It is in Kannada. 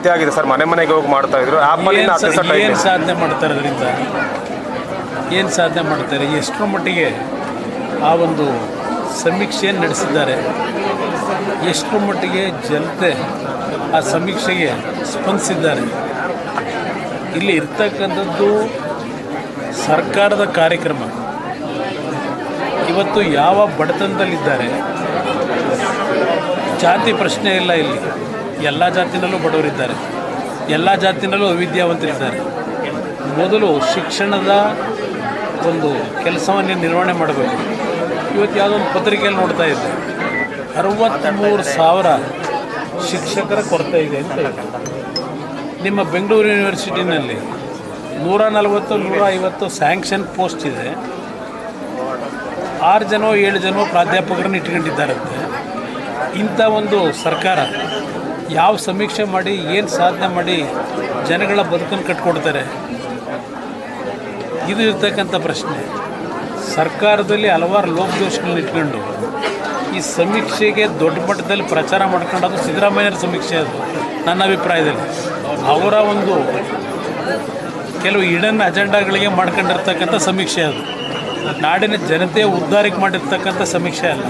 ರೀತಿ ಆಗಿದೆ ಸರ್. ಮನೆ ಮನೆಗೆ ಹೋಗಿ ಮಾಡ್ತಾ ಇದ್ರು ಆ್ಯಪಲ್ಲಿ ಏನು ಸಾಧನೆ ಮಾಡ್ತಾರೆ ಅದರಿಂದ? ಏನು ಸಾಧನೆ ಮಾಡ್ತಾರೆ? ಎಷ್ಟರ ಮಟ್ಟಿಗೆ ಆ ಒಂದು ಸಮೀಕ್ಷೆಯನ್ನು ನಡೆಸಿದ್ದಾರೆ? ಎಷ್ಟರ ಮಟ್ಟಿಗೆ ಜನತೆ ಆ ಸಮೀಕ್ಷೆಗೆ ಸ್ಪಂದಿಸಿದ್ದಾರೆ? ಇಲ್ಲಿ ಇರ್ತಕ್ಕಂಥದ್ದು ಸರ್ಕಾರದ ಕಾರ್ಯಕ್ರಮ. ಇವತ್ತು ಯಾವ ಬಡತನದಲ್ಲಿದ್ದಾರೆ, ಜಾತಿ ಪ್ರಶ್ನೆ ಇಲ್ಲ. ಇಲ್ಲಿ ಎಲ್ಲ ಜಾತಿನಲ್ಲೂ ಬಡವರಿದ್ದಾರೆ, ಎಲ್ಲ ಜಾತಿನಲ್ಲೂ ಅವಿದ್ಯಾವಂತರಿದ್ದಾರೆ. ಮೊದಲು ಶಿಕ್ಷಣದ ಒಂದು ಕೆಲಸವನ್ನು ನಿರ್ವಹಣೆ ಮಾಡಬೇಕು. ಇವತ್ತು ಯಾವುದೋ ಒಂದು ಪತ್ರಿಕೆಯಲ್ಲಿ ನೋಡ್ತಾ ಇದ್ದೆ, 63,000 ಶಿಕ್ಷಕರ ಕೊರತೆ ಇದೆ ಅಂತ ಹೇಳಿ. ನಿಮ್ಮ ಬೆಂಗಳೂರು ಯೂನಿವರ್ಸಿಟಿನಲ್ಲಿ 140-150 ಸ್ಯಾಂಕ್ಷನ್ ಪೋಸ್ಟ್ ಇದೆ. 6 ಜನ 7 ಜನ ಪ್ರಾಧ್ಯಾಪಕರನ್ನು ಇಟ್ಕೊಂಡಿದ್ದಾರಂತೆ. ಇಂಥ ಒಂದು ಸರ್ಕಾರ ಯಾವ ಸಮೀಕ್ಷೆ ಮಾಡಿ ಏನು ಸಾಧನೆ ಮಾಡಿ ಜನಗಳ ಬದುಕನ್ನು ಕಟ್ಕೊಡ್ತಾರೆ? ಇದು ಇರ್ತಕ್ಕಂಥ ಪ್ರಶ್ನೆ. ಸರ್ಕಾರದಲ್ಲಿ ಹಲವಾರು ಲೋಪದೋಷಗಳನ್ನ ಇಟ್ಕೊಂಡು ಈ ಸಮೀಕ್ಷೆಗೆ ದೊಡ್ಡ ಮಟ್ಟದಲ್ಲಿ ಪ್ರಚಾರ ಮಾಡ್ಕೊಂಡು, ಅದು ಸಿದ್ದರಾಮಯ್ಯರ ಸಮೀಕ್ಷೆ, ಅದು ನನ್ನ ಅಭಿಪ್ರಾಯದಲ್ಲಿ ಅವರ ಒಂದು ಕೆಲವು ಹಿಡನ್ ಅಜೆಂಡಾಗಳಿಗೆ ಮಾಡ್ಕೊಂಡಿರ್ತಕ್ಕಂಥ ಸಮೀಕ್ಷೆ. ಅದು ನಾಡಿನ ಜನತೆಯ ಉದ್ಧಾರಕ್ಕೆ ಮಾಡಿರ್ತಕ್ಕಂಥ ಸಮೀಕ್ಷೆ ಅಲ್ಲ.